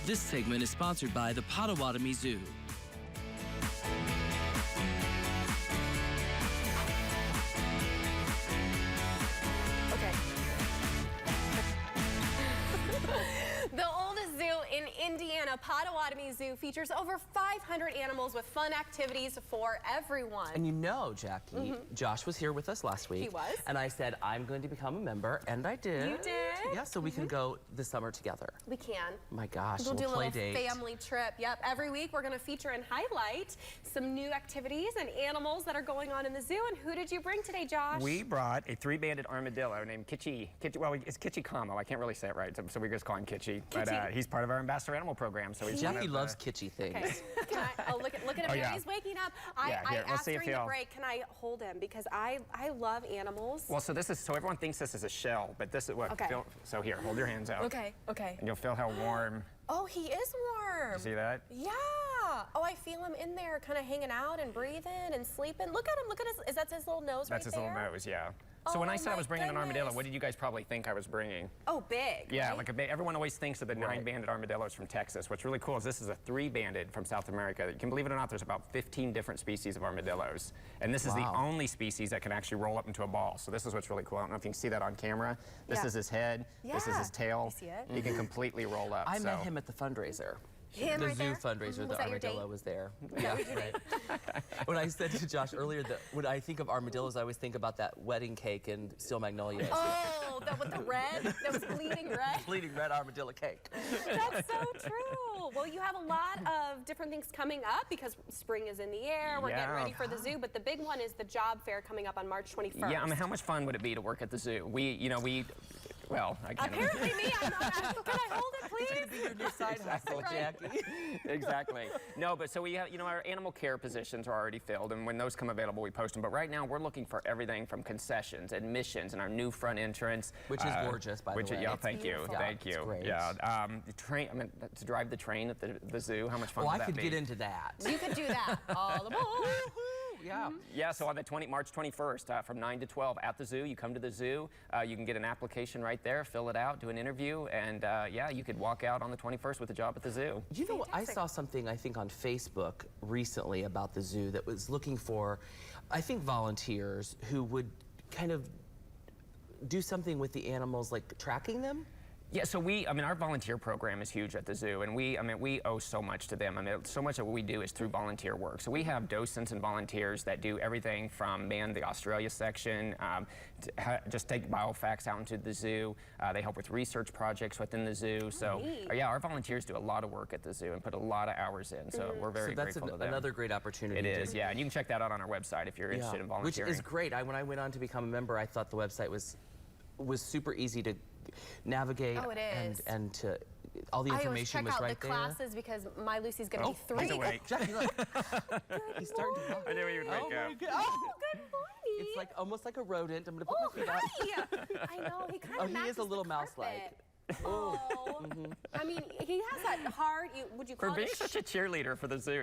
This segment is sponsored by the Potawatomi Zoo. The oldest zoo in Indiana, Potawatomi Zoo, features over 500 animals with fun activities for everyone. And you know, Jackie, Josh was here with us last week. He was. And I said, I'm going to become a member, and I did. You did? Yeah, so we can go this summer together. We can. My gosh, We'll do a play little date. family trip. Yep, every week we're going to feature and highlight some new activities and animals that are going on in the zoo. And who did you bring today, Josh? We brought a three-banded armadillo named Kitchi. Well, it's Kitchi Kamo. I can't really say it right, so we just call him Kitchi. But he's part of our ambassador animal program. So he's Jackie loves kitschy things. Okay. Can I, look at him. Oh, yeah. He's waking up. Yeah, I here, asked during the break, can I hold him? Because I love animals. Well, so everyone thinks this is a shell, but this is what. Okay. So here, hold your hands out. Okay. And you'll feel how warm. Oh, he is warm. You see that? Yeah. Oh, I feel him in there, kind of hanging out and breathing and sleeping. Look at him. Look at his. Is that his little nose That's right his there? little nose, yeah. So when I said I was bringing an armadillo, goodness. what did you guys probably think I was bringing? Oh, big. Yeah, right? like everyone always thinks of the 9-banded armadillos from Texas. What's really cool is this is a 3-banded from South America. You can believe it or not, there's about 15 different species of armadillos. And this is the only species that can actually roll up into a ball. So this is what's really cool. I don't know if you can see that on camera. This is his head. This is his tail. I see it. He can completely roll up. I met him at the fundraiser. Him the right zoo there? fundraiser, the armadillo was there. Yeah. When I said to Josh earlier that when I think of armadillos, I always think about that wedding cake in Steel Magnolias. Oh, that with the red? That was bleeding red? Bleeding red armadillo cake. That's so true. Well, you have a lot of different things coming up because spring is in the air. We're getting ready for the zoo, but the big one is the job fair coming up on March 21st. Yeah, I mean, how much fun would it be to work at the zoo? Well, I can't. Apparently me, can I hold it, please? It's going to be your new side hustle, Jackie. Exactly. No, but so we have, our animal care positions are already filled, and when those come available, we post them. But right now, we're looking for everything from concessions, admissions, and our new front entrance. Which is gorgeous, by the way. Yeah, thank you. Yeah, Thank you. it's great. Yeah. The train, to drive the train at the zoo, how much fun would that be? I could get into that. You could do that. All aboard. Yeah. Yeah, so on the March 21st, from 9 to 12 at the zoo, you come to the zoo, you can get an application right there, fill it out, do an interview, and yeah, you could walk out on the 21st with a job at the zoo. You know what? I saw something, I think, on Facebook recently about the zoo that was looking for, I think, volunteers who would kind of do something with the animals, like tracking them. Yeah, so our volunteer program is huge at the zoo, and we owe so much to them. So much of what we do is through volunteer work. So we have docents and volunteers that do everything from man the Australia section, just take biofacts out into the zoo. They help with research projects within the zoo. So yeah, our volunteers do a lot of work at the zoo and put a lot of hours in. So we're very grateful to them. Another great opportunity. It is, yeah, and you can check that out on our website if you're interested in volunteering. Which is great. When I went on to become a member, I thought the website was super easy to navigate. Oh, it is. And to all the information was right there. I always check out the classes because my Lucy's going to be 3. He's awake. Jackie, look. He's starting to walk. I knew he would wake up. Oh, good morning. It's like almost like a rodent. I'm going to put my feet up. I know. He kind of he is a little mouse-like. Oh, I mean, he has that hard. Would you call For it? being such a cheerleader for the zoo,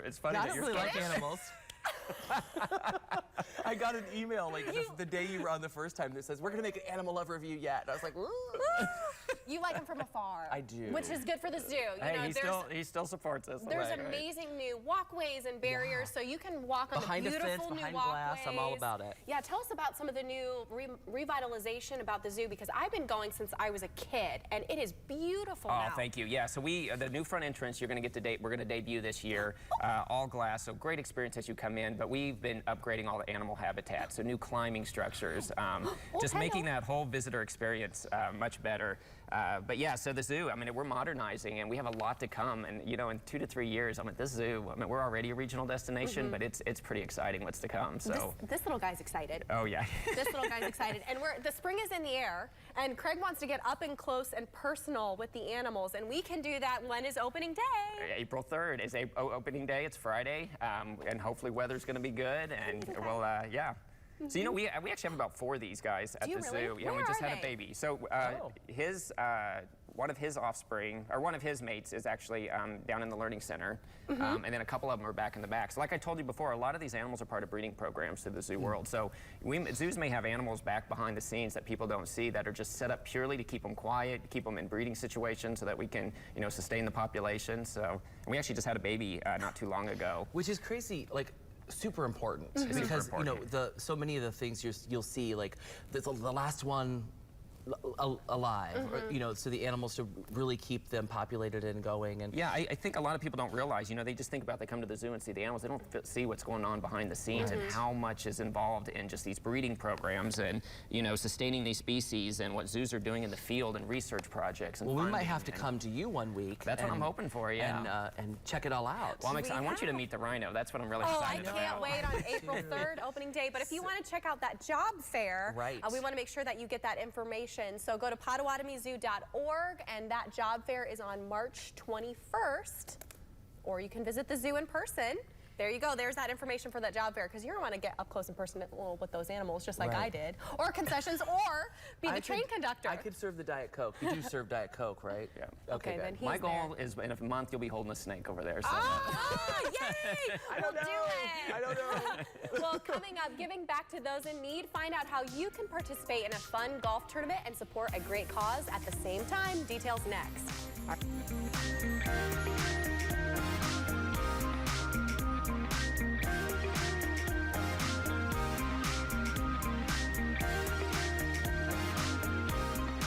it's funny I that don't you're really like animals. I got an email like the day you were on the first time that says, we're going to make an animal lover of you yet. And I was like, ooh. You like him from afar. I do. Which is good for the zoo. He still supports us. There's amazing new walkways and barriers, so you can walk on behind the beautiful a fence, new behind walkways. glass. I'm all about it. Yeah, tell us about some of the new revitalization about the zoo, because I've been going since I was a kid, and it is beautiful now. Oh, thank you. Yeah, so the new front entrance we're going to debut this year, all glass, so great experience as you come in, but we've been upgrading all the animal habitat, so new climbing structures, just making that whole visitor experience much better. But yeah, so the zoo, we're modernizing, and we have a lot to come, and in 2 to 3 years, this zoo, we're already a regional destination, but it's pretty exciting what's to come. So this little guy's excited. Oh yeah. This little guy's excited, and the spring is in the air, and Craig wants to get up and close and personal with the animals, and we can do that. When is opening day? April 3rd is opening day. It's Friday, and hopefully weather's going to be good, and we'll yeah. So we actually have about 4 of these guys at the zoo. Yeah, we just had a baby. So one of his offspring, or one of his mates, is actually down in the learning center, and then a couple of them are back in the back. So like I told you before, a lot of these animals are part of breeding programs through the zoo world. So zoos may have animals back behind the scenes that people don't see that are just set up purely to keep them quiet, keep them in breeding situations so that we can, you know, sustain the population. So and we actually just had a baby not too long ago. Which is crazy, like super important because you know so many of the things you'll see, like the last one alive, or, you know, so the animals to really keep them populated and going. And yeah, I think a lot of people don't realize, you know, they just think about they come to the zoo and see the animals. They don't see what's going on behind the scenes and how much is involved in just these breeding programs and, you know, sustaining these species and what zoos are doing in the field and research projects. And well, we might have to come to you one week. That's what I'm hoping for, yeah. And check it all out. Well, I want you to meet the rhino. That's what I'm really excited about. I can't wait on April 3rd, opening day. But if you want to check out that job fair, we want to make sure that you get that information. So go to PotawatomiZoo.org, and that job fair is on March 21st. Or you can visit the zoo in person. There you go. There's that information for that job fair, because you don't want to get up close and personal with those animals, just like I did. Or concessions, or be the train conductor. I could serve the Diet Coke. You do serve Diet Coke, right? Yeah. Okay, then he's My goal is in a month you'll be holding a snake over there. So. Yay! We'll do it. I don't know. Well, coming up, giving back to those in need, find out how you can participate in a fun golf tournament and support a great cause at the same time. Details next.